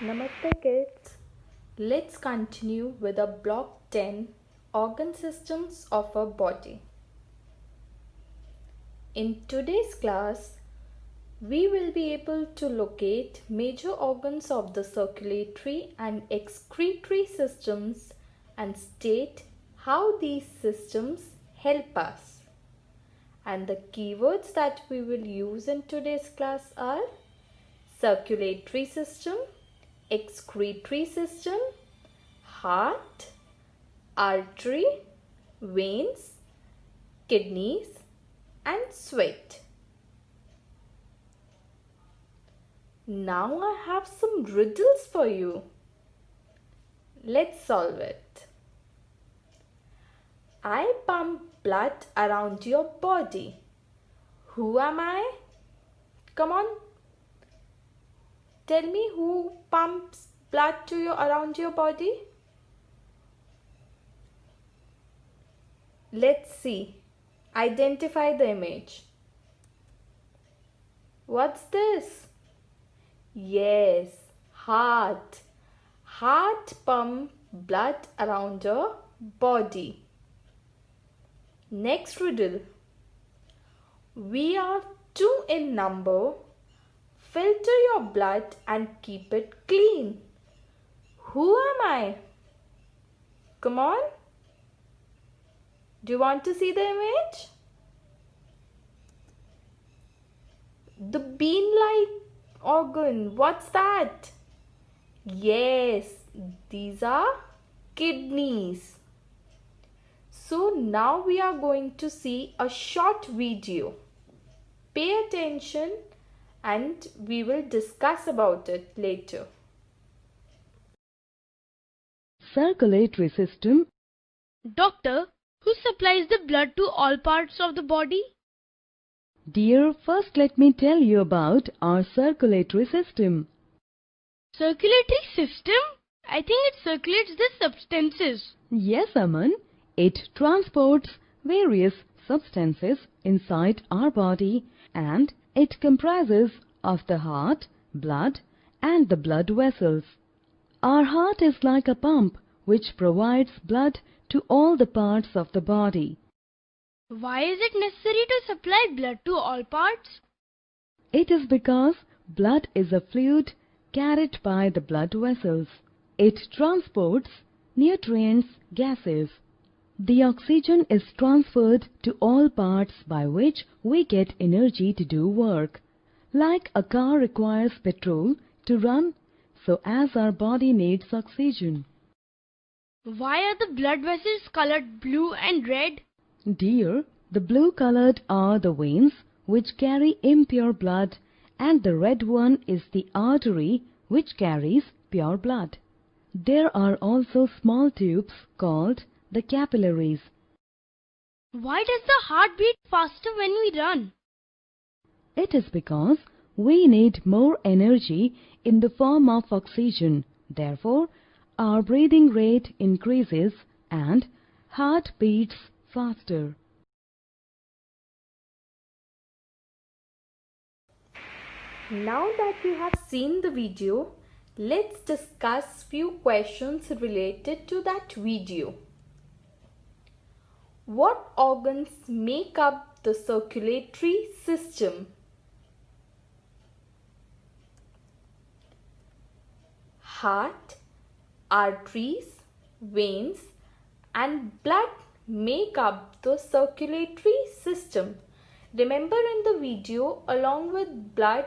Namaste kids. Let's continue with a block 10 organ systems of our body. In today's class, we will be able to locate major organs of the circulatory and excretory systems and state how these systems help us. And the keywords that we will use in today's class are circulatory system, excretory system, heart, artery, veins, kidneys and sweat. Now I have some riddles for you. Let's solve it. I pump blood around your body. Who am I? Come on. Tell me who pumps blood around your body? Let's see. Identify the image. What's this? Yes, heart. Heart pumps blood around your body. Next riddle. We are 2 in number. Filter your blood and keep it clean. Who am I? Come on. Do you want to see the image? The bean-like organ. What's that? Yes, these are kidneys. So now we are going to see a short video. Pay attention and we will discuss about it later. Circulatory system. Doctor, who supplies the blood to all parts of the body? Dear, first let me tell you about our circulatory system. Circulatory system? I think it circulates the substances. Yes, Aman. It transports various substances inside our body and it comprises of the heart, blood and the blood vessels. Our heart is like a pump which provides blood to all the parts of the body. Why is it necessary to supply blood to all parts? It is because blood is a fluid carried by the blood vessels. It transports nutrients, gases. The oxygen is transferred to all parts by which we get energy to do work. Like a car requires petrol to run, so as our body needs oxygen. Why are the blood vessels colored blue and red? Dear, the blue colored are the veins which carry impure blood and the red one is the artery which carries pure blood. There are also small tubes called the capillaries. Why does the heart beat faster when we run? It is because we need more energy in the form of oxygen. Therefore, our breathing rate increases and heart beats faster. Now that you have seen the video, let's discuss few questions related to that video. What organs make up the circulatory system? Heart, arteries, veins and blood make up the circulatory system. Remember in the video, along with blood,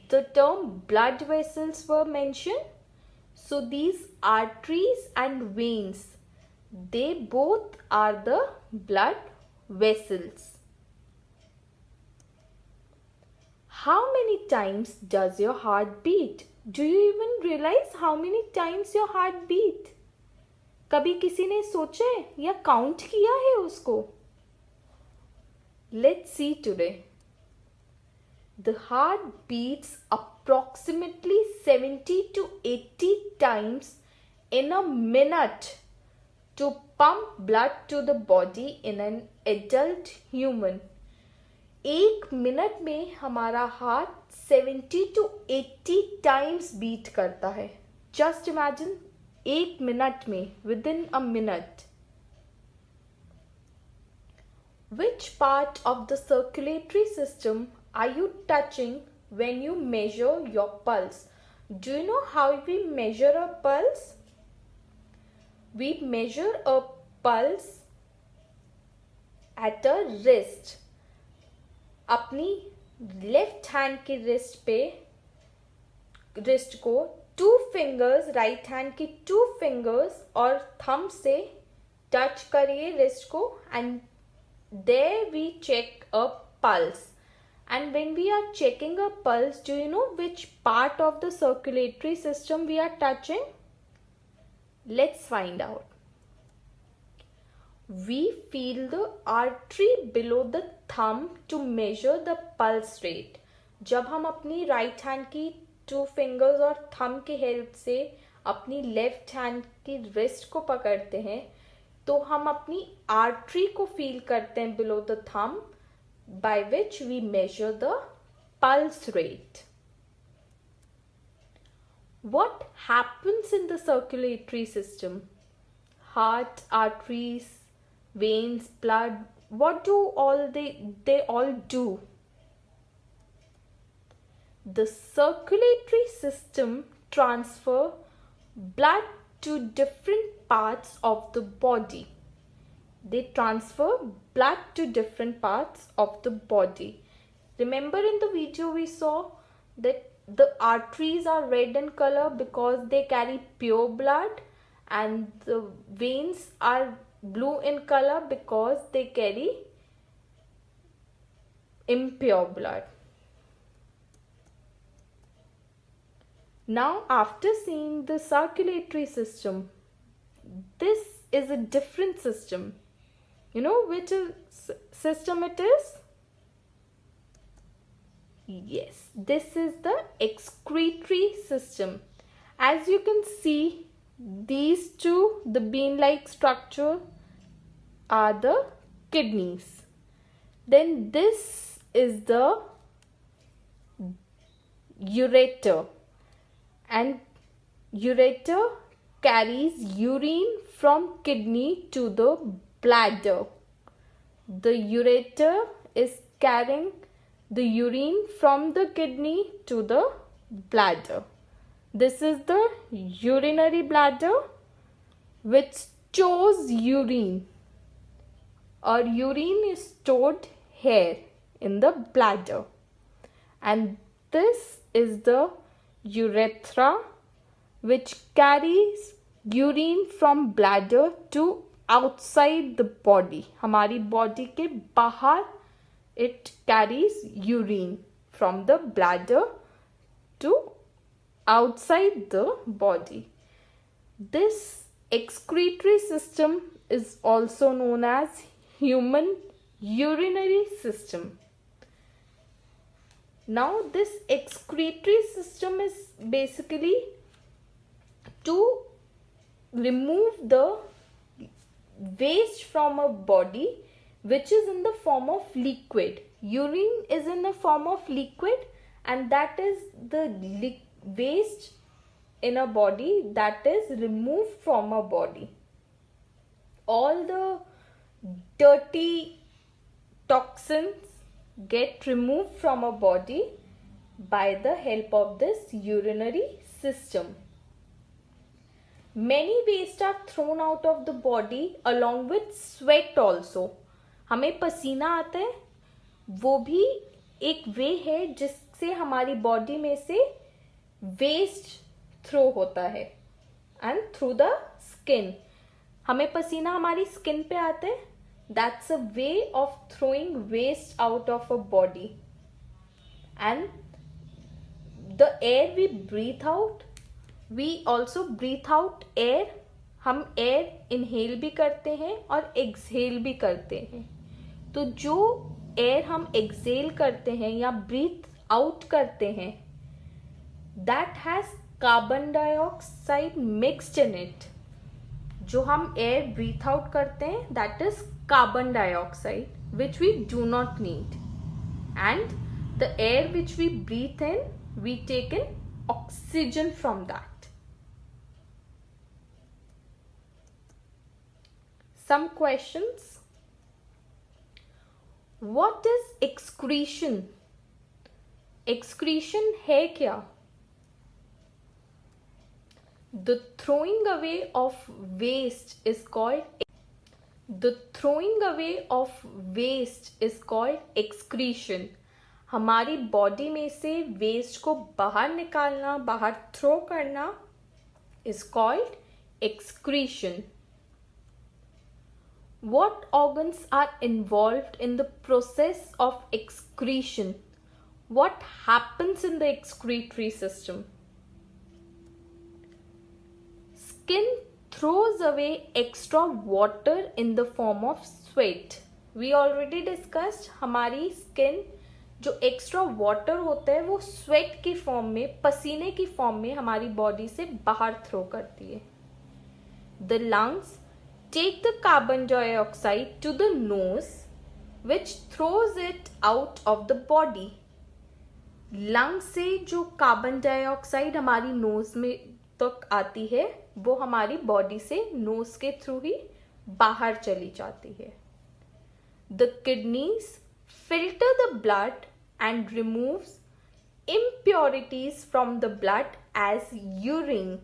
the term blood vessels were mentioned. So these arteries and veins, they both are the blood vessels. How many times does your heart beat? Do you even realize how many times your heart beat? कभी किसी ने सोचे या count किया है उसको? Let's see today. The heart beats approximately 70 to 80 times in a minute to pump blood to the body in an adult human. 1 minute में हमारा हार्ट 70 to 80 टाइम्स बीट करता है. जस्ट इमेजिन, 1 मिनट में, with in a minute. Which part of the circulatory system are you touching when you measure your pulse? Do you know how we measure a pulse? We measure a pulse at a wrist. अपनी left hand की wrist को 2 fingers, right hand की 2 fingers और thumb से touch करिए wrist को, and there we check a pulse. And when we are checking a pulse, do you know which part of the circulatory system we are touching? Let's find out. We feel the artery below the thumb to measure the pulse rate. जब हम अपनी right hand की 2 fingers और thumb की help से अपनी left hand की wrist को पकड़ते हैं, तो हम अपनी आर्टरी को फील करते हैं below the thumb, by which we measure the pulse rate. What happens in the circulatory system? Heart, arteries, veins, blood, what do they all do? The circulatory system transfer blood to different parts of the body. They transfer blood to different parts of the body. Remember in the video we saw that the arteries are red in color because they carry pure blood, and the veins are blue in color because they carry impure blood. Now, after seeing the circulatory system, this is a different system. You know which system it is? Yes, this is the excretory system. As you can see, these two, the bean-like structure, are the kidneys. Then this is the ureter. And ureter carries urine from kidney to the bladder. The ureter is carrying the urine from the kidney to the bladder. This is the urinary bladder, which stores urine, or urine is stored here in the bladder. And this is the urethra, which carries urine from bladder to outside the body. हमारी body के बाहर it carries urine from the bladder to outside the body. This excretory system is also known as human urinary system. Now, this excretory system is basically to remove the waste from a body which is in the form of liquid. Urine is in the form of liquid, and that is the waste in a body that is removed from a body. All the dirty toxins get removed from a body by the help of this urinary system. Many waste are thrown out of the body along with sweat also. हमें पसीना आता है, वो भी एक वे है जिससे हमारी बॉडी में से वेस्ट थ्रो होता है. एंड थ्रू द स्किन, हमें पसीना हमारी स्किन पे आता है. That's a way of throwing waste out of a body. And the air we breathe out, we also breathe out air. हम air inhale भी करते हैं और exhale भी करते हैं. तो जो air हम exhale करते हैं या breathe out करते हैं, that has carbon dioxide mixed in it. जो हम air breathe out करते हैं, that is carbon dioxide, which we do not need. and the air which we breathe in, we take in oxygen from that. Some questions. What is excretion? Excretion है क्या? The throwing away of waste is called excretion. हमारी body में से waste को बाहर निकालना, बाहर throw करना is called excretion. What organs are involved in the process of excretion? What happens in the excretory system? Skin throws away extra water in the form of sweat. We already discussed, हमारी skin जो extra water होता है वो sweat की form में, पसीने की form में हमारी बॉडी से बाहर थ्रो करती है. The lungs take the carbon dioxide to the nose which throws it out of the body. Lung से जो कार्बन डाइऑक्साइड हमारी नोज में तक आती है वो हमारी बॉडी से नोज के थ्रू ही बाहर चली जाती है. The kidneys filter the blood and removes impurities from the blood as urine.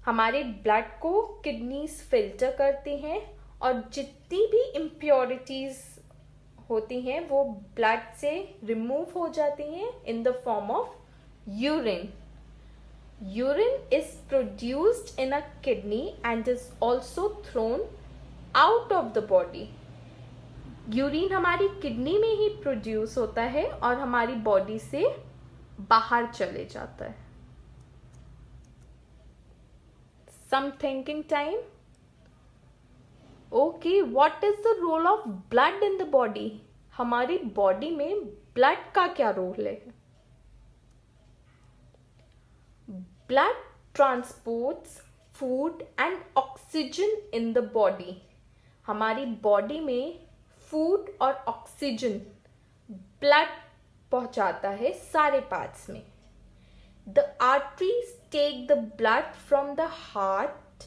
हमारे ब्लड को किडनीज फिल्टर करती हैं और जितनी भी impurities होती हैं वो ब्लड से रिमूव हो जाती हैं in the form of urine. Urine is produced in a kidney and is also thrown out of the body. Urine हमारी किडनी में ही प्रोड्यूस होता है और हमारी बॉडी से बाहर चले जाता है. Some thinking time. Okay, what is the role of blood in the body? हमारी बॉडी में ब्लड का क्या रोल है? Blood transports food and oxygen in the body. हमारी बॉडी में फूड और ऑक्सीजन ब्लड पहुंचाता है सारे पार्ट्स में. The arteries take the blood from the heart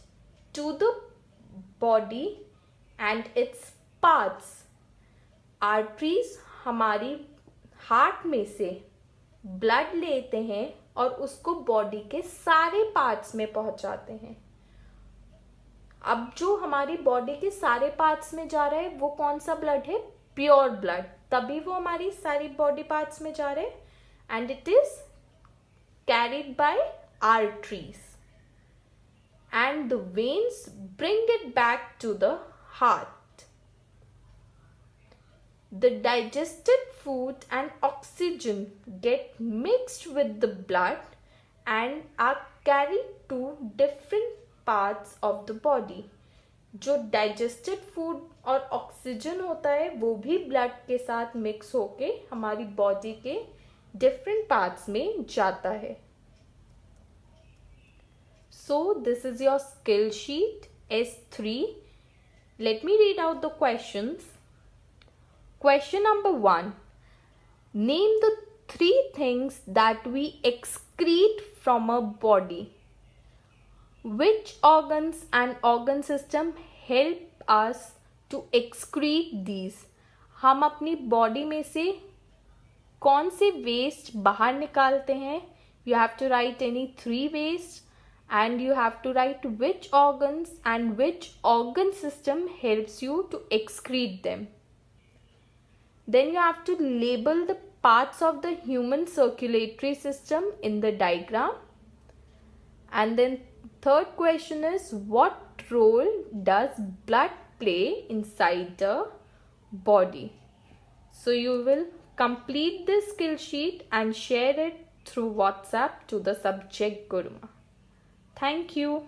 to the body and its parts. Arteries हमारी हार्ट में से ब्लड लेते हैं और उसको बॉडी के सारे पार्ट्स में पहुंचाते हैं. अब जो हमारी बॉडी के सारे पार्ट्स में जा रहा है वो कौन सा ब्लड है? Pure blood. तभी वो हमारी सारी बॉडी पार्ट्स में जा रहे हैं and it is carried by arteries and the veins bring it back to the heart. The digested food and oxygen get mixed with the blood and are carried to different parts of the body. जो digested food और oxygen होता है वो भी blood के साथ mix होके हमारी बॉडी के डिफरेंट पार्ट्स में जाता है. So this is your skill sheet S3. Let me read out the questions. Question number 1. Name the 3 things that we excrete from a body. Which organs and organ system help us to excrete these? हम अपनी body में से कौन से waste बाहर निकालते हैं? You have to write any 3 waste and you have to write which organs and which organ system helps you to excrete them. Then you have to label the parts of the human circulatory system in the diagram. And then third question is, what role does blood play inside the body? So you will complete this skill sheet and share it through WhatsApp to the subject Guruma. Thank you.